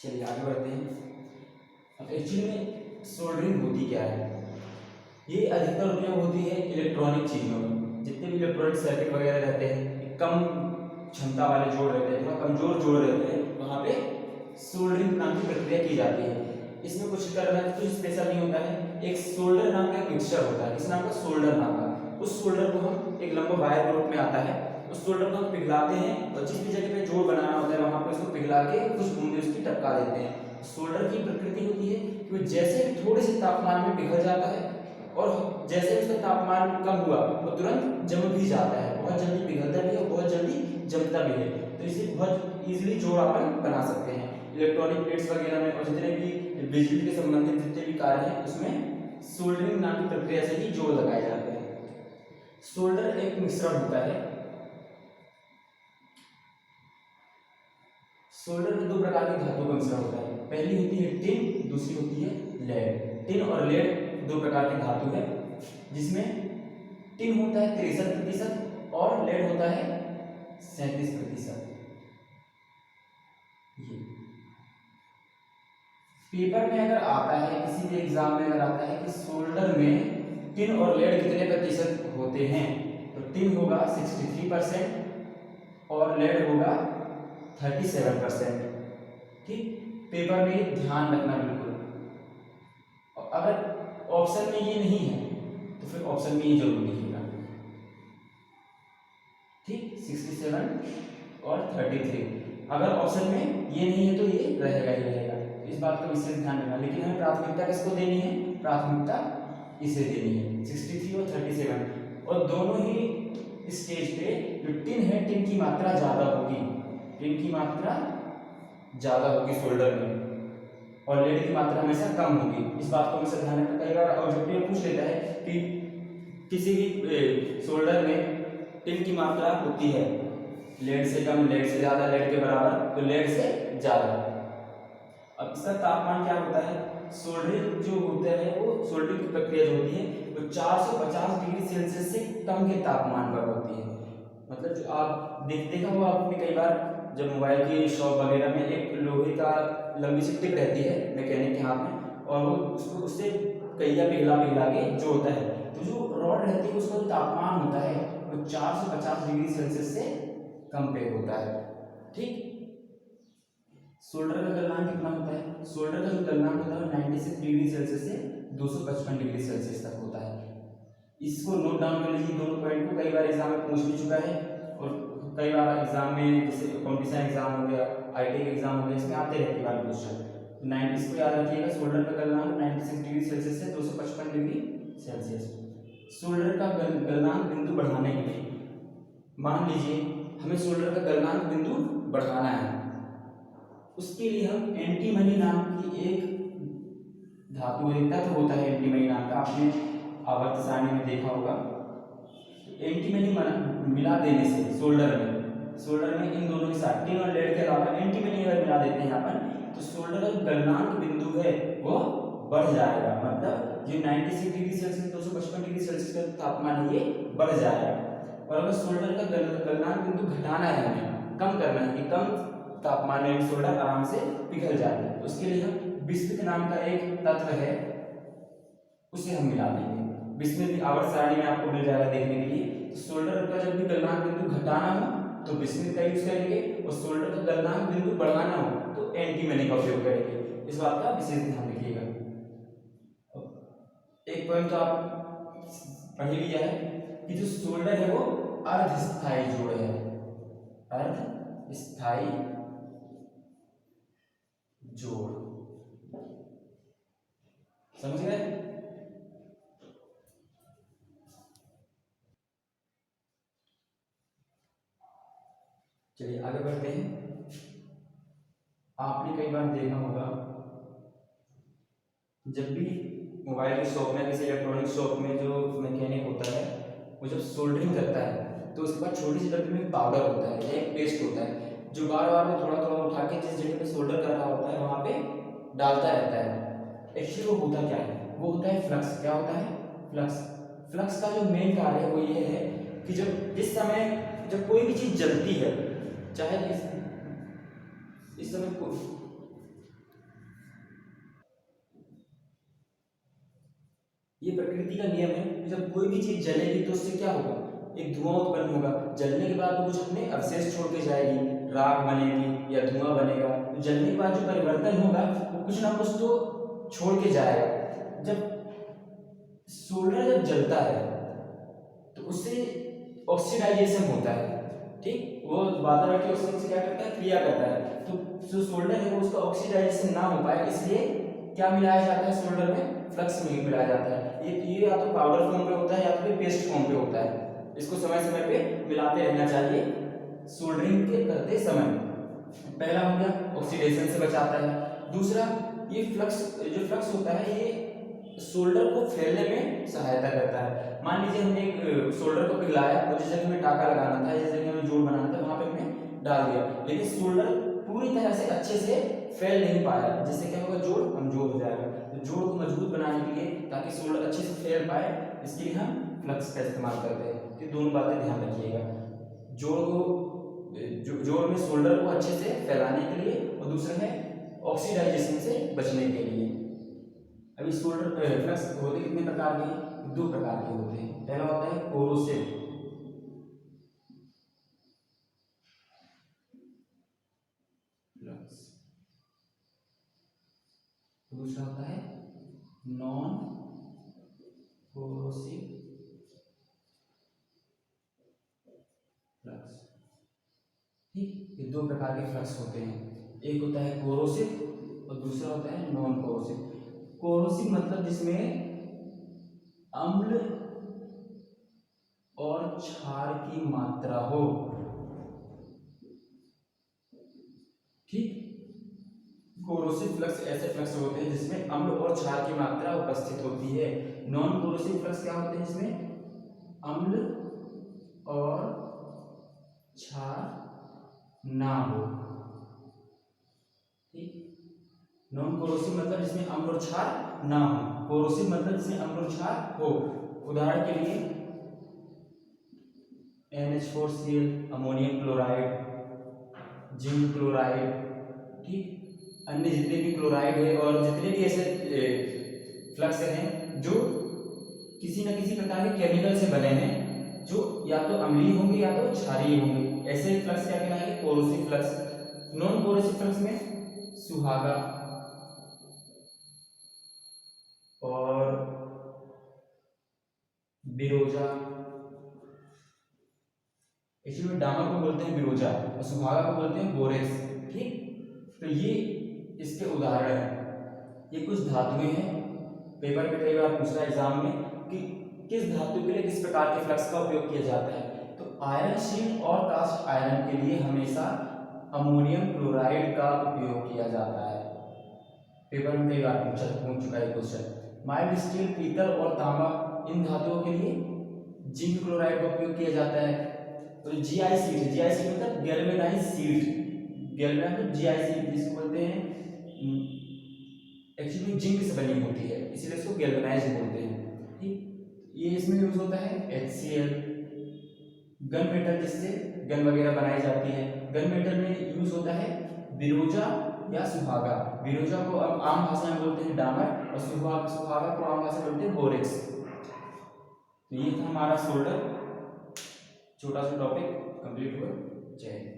चलिए आगे बढ़ते हैं। अब एक्चुअली में सोल्डरिंग होती क्या है? ये अधिकतर उपयोग होती है इलेक्ट्रॉनिक चीज़ों में। जितने भी इलेक्ट्रॉनिक सर्किट वगैरह रहते हैं, कम क्षमता वाले जोड़ रहते हैं, थोड़ा कमजोर जोड़ रहते हैं, वहाँ पे सोल्डरिंग नाम की प्रक्रिया की जाती है। इसमें कुछ करना है, कुछ स्पेशल नहीं होता है। एक सोल्डर नाम का मिक्सचर होता है, इस नाम का सोल्डर नाम का। उस सोल्डर को हम एक लंबा वायर के रूप में आता है, उस सोल्डर को हम पिघलाते हैं और जिस भी जगह पे जोड़ बनाना होता है वहाँ पे उसको पिघला के कुछ बूंदे उसकी टपका देते हैं। सोल्डर की प्रकृति होती है कि वो जैसे थोड़े से तापमान में पिघल जाता है और जैसे उसका तापमान कम हुआ वो तुरंत जम भी जाता है। बहुत जल्दी पिघलता भी है और बहुत जल्दी जमता भी है। तो इसे बहुत इजीली जोड़ अपन बना सकते हैं। इलेक्ट्रॉनिक प्लेट्स वगैरह में और जितने भी बिजली के संबंधित जितने भी कार्य हैं उसमें सोल्डरिंग नाम की प्रक्रिया से ही जोड़ लगाए जाते हैं। सोल्डर एक मिश्रण होता है। सोल्डर में दो प्रकार की धातु का मिश्रण होता है। पहली होती है टिन, दूसरी होती है लेड। टिन और लेड दो प्रकार की धातु है, जिसमें टिन होता है 63% और लेड होता है 37%। ये पेपर में अगर आता है, किसी भी एग्जाम में अगर आता है कि सोल्डर में टिन और लेड कितने प्रतिशत होते हैं, तो टिन होगा 63% और लेड होगा 37%। ठीक, पेपर में ध्यान रखना बिल्कुल। और अगर ऑप्शन में ये नहीं है तो फिर ऑप्शन में ये जरूर लिखिएगा। ठीक, 67 और 33। अगर ऑप्शन में ये नहीं है तो ये रहेगा ही रहेगा। इस बात का विशेष ध्यान रखना। लेकिन हमें प्राथमिकता किसको देनी है? प्राथमिकता इसे देनी है, 63 और 37। और दोनों ही स्टेज पे जो टिन है, टिन की मात्रा ज्यादा होगी, टिन की मात्रा ज्यादा होगी सोल्डर में, और लेड की मात्रा हमेशा कम होगी। इस बात को हमेशा ध्यान रखना। कई बार ऑब्जेक्टिव पूछ लेता है कि किसी भी सोल्डर में टिन की मात्रा होती है लेड से कम, लेड से ज्यादा, लेड के बराबर, तो लेड से ज्यादा। अब इसका तापमान क्या होता है? सोल्डरिंग जो होता है वो सोल्डरिंग की प्रक्रिया जो होती है वो 450 डिग्री सेल्सियस से कम के तापमान पर होती है। मतलब जो आप देखा होगा आपने कई बार, जब मोबाइल की शॉप वगैरह में एक लोहे का लंबी सी टिप रहती है मैकेनिक के हाथ में, और वो उसको उससे कईया पिघला पिघला के जो होता है, तो जो रॉड रहती है उसका तापमान होता है वो 450 डिग्री सेल्सियस से कम पे होता है। ठीक, सोल्डर का गलनांक कितना होता है? सोल्डर का जो गलनांक होता है 96 डिग्री सेल्सियस से 255 डिग्री सेल्सियस तक होता है। इसको नोट डाउन कर लीजिए दोनों पॉइंट को। कई बार एग्जाम में पूछ भी चुका है, और कई बार एग्जाम में जैसे कॉम्पिटिशन एग्जाम हो गया, आईटी एग्जाम हो गया, इसमें आते रहते हैं क्वेश्चन। 90 इसको याद रखिएगा, सोल्डर का गलनांक 96 डिग्री सेल्सियस से 255 डिग्री सेल्सियस। सोल्डर का गलनांक बिंदु बढ़ाने के लिए, मान लीजिए हमें सोल्डर का गलनांक बिंदु बढ़ाना है, उसके लिए हम एंटीमनी नाम की एक धातु, एक तत्व होता है एंटीमनी नाम का, आपने आवर्त सारणी में देखा होगा। एंटीमनी मिला देने से सोल्डर में इन दोनों के साथ टिन और लेड के अलावा एंटीमनी अगर मिला देते हैं अपन, तो सोल्डर का गलनांक बिंदु है वो बढ़ जाएगा। मतलब ये 96 डिग्री सेल्सियस 255 डिग्री सेल्सियस का तापमान है ये बढ़ जाएगा। और अगर सोल्डर का गलनांक बिंदु घटाना है, हमें कम करना है कि कम तापमान में सोल्डर आराम से पिघल जाए, तो उसके लिए हम बिस्मुथ नाम का एक तत्व है उसे हम मिला देंगे। बिस्मुथ आवर्त सारणी में आपको मिल जाएगा देखने के लिए। तो सोल्डर का जब भी गलनांक बिंदु घटाना हो तो बिस्मुथ का यूज करेंगे, और सोल्डर का गलनांक बिंदु बढ़ाना हो तो एंटीमनी का उपयोग करेंगे। इस बात का विशेष ध्यान रखिएगा। एक पॉइंट तो आप पढ़ लिया है कि जो सोल्डर है वो अर्धस्थायी जोड़ है, अर्धस्थायी जोड़, समझ गए? चलिए आगे बढ़ते हैं। आपने कई बार देखा होगा, जब भी मोबाइल की शॉप में, किसी इलेक्ट्रॉनिक शॉप में जो मैकेनिक होता है वो जब सोल्डरिंग करता है तो उसके बाद छोटी सी डब्बी में पाउडर होता है या एक पेस्ट होता है, जो बार बार वो थोड़ा थोड़ा उठा के जिस जगह पे सोल्डर कर रहा होता है वहां पे डालता रहता है। एक्चुअली वो होता क्या है? वो होता है फ्लक्स। क्या होता है? फ्लक्स। फ्लक्स का जो मेन कार्य है वो ये है कि जब जिस समय जब कोई भी चीज जलती है, चाहे इस समय ये प्रकृति का नियम है कि जब कोई भी चीज जलेगी तो उससे क्या होगा, एक धुआं उत्पन्न होगा। जलने के बाद वो कुछ अपने अवशेष छोड़ के जाएगी, राख बनेगी या धुआं बनेगा। तो जलने के बाद जो परिवर्तन होगा वो कुछ ना कुछ तो छोड़ के जाएगा। जब सोल्डर जब जलता है तो उससे ऑक्सीडाइजेशन होता है, ठीक, वो वातावरण के ऑक्सीजन से क्या करता है, क्रिया करता है। तो जो सोल्डर है वो उसका ऑक्सीडाइजेशन ना हो पाए, इसलिए क्या मिलाया जाता है सोल्डर में, फ्लक्स में मिलाया जाता है। ये या तो पाउडर फॉर्म पे होता है या तो पेस्ट फॉर्म पे होता है। इसको समय समय पे मिलाते रहना चाहिए सोल्डरिंग के करते समय। पहला हो गया ऑक्सीडेशन से बचाता है। दूसरा, ये फ्लक्स जो फ्लक्स होता है ये सोल्डर को फैलने में सहायता करता है। मान लीजिए हमने एक सोल्डर को पिघलाया और जिस जगह में टाका लगाना था, जिस जगह में जोड़ बनाना था, वहां पे हमने डाल दिया, लेकिन सोल्डर पूरी तरह से अच्छे से फैल नहीं पाया, जिससे क्या होगा, जोड़ कमजोर हो जाएगा। तो जोड़ को मजबूत बनाने के लिए, ताकि सोल्डर अच्छे से फैल पाए, इसके लिए हम फ्लक्स का इस्तेमाल करते हैं। तो दोनों बातें ध्यान रखिएगा, जोड़ को जोड़ में सोल्डर को अच्छे से फैलाने के लिए, और दूसरा है ऑक्सीडाइजेशन से बचने के लिए। अभी सोल्डर फ्लक्स होते कितने प्रकार के, दो प्रकार के होते हैं। पहला होता है कोरोसिव, फ्लक्स, दूसरा होता है नॉन कोरोसिव फ्लक्स। ठीक, ये दो प्रकार के फ्लक्स होते हैं, एक होता है कोरोसिव और दूसरा होता है नॉन कोरोसिव। कोरोसिव मतलब जिसमें अम्ल और क्षार की मात्रा हो, ठीक। कोरोसिव फ्लक्स ऐसे फ्लक्स होते हैं जिसमें अम्ल और क्षार की मात्रा उपस्थित होती है। नॉन कोरोसिव फ्लक्स क्या होते हैं, जिसमें अम्ल और क्षार ना हो, ठीक। नॉन कोरोसिव मतलब जिसमें अम्ल और क्षार ना हो, कोरोसिव मतलब जिसमें अम्ल और क्षार हो। उदाहरण के लिए NH4Cl, ammonium chloride, zinc chloride, ठीक। अन्य जितने भी क्लोराइड है और जितने भी ऐसे फ्लक्स हैं जो किसी न किसी प्रकार के केमिकल से बने हैं, जो या तो अम्लीय होंगे या तो क्षारीय होंगे, ऐसे फ्लक्स क्या कहलाएंगे, corrosive flux. Non corrosive flux में सुहागा और बिरोजा, एक्चुअली डामर को बोलते हैं बिरोजा और सुहागा को बोलते हैं बोरेक्स, ठीक। तो ये इसके उदाहरण हैं। ये कुछ धातुएं हैं, पेपर पे कई बार पूछा एग्जाम में कि किस धातु के लिए किस प्रकार के फ्लक्स का उपयोग किया जाता है। तो आयरन शीट और कास्ट आयरन के लिए हमेशा अमोनियम क्लोराइड का उपयोग किया जाता है। पेपर में कई बार पूछ चुका है क्वेश्चन। माइल्ड स्टील, पीतल और तांबा, इन धातुओं के लिए जिंक क्लोराइड का उपयोग किया जाता है। तो जीआई सीट है, जीआई सीट मतलब गैल्वेनाइज सीट, गैल्वेनाइज मतलब जीआई सीट जिसको बोलते हैं, एक्चुअली जिंक से बनी होती है, इसलिए इसको गैल्वेनाइज बोलते हैं, ठीक। ये इसमें यूज होता है HCl। गन मेटल, जिससे गन वगैरह बनाई जाती है, गन मेटल में यूज होता है बिरोजा या सुहागा। बिरोजा को अब आम भाषा में बोलते हैं डामर और सुहागा को आम भाषा में बोलते हैं बोरेक्स। तो ये था हमारा सोल्डर, छोटा सा टॉपिक कंप्लीट हुआ। जय हिंद।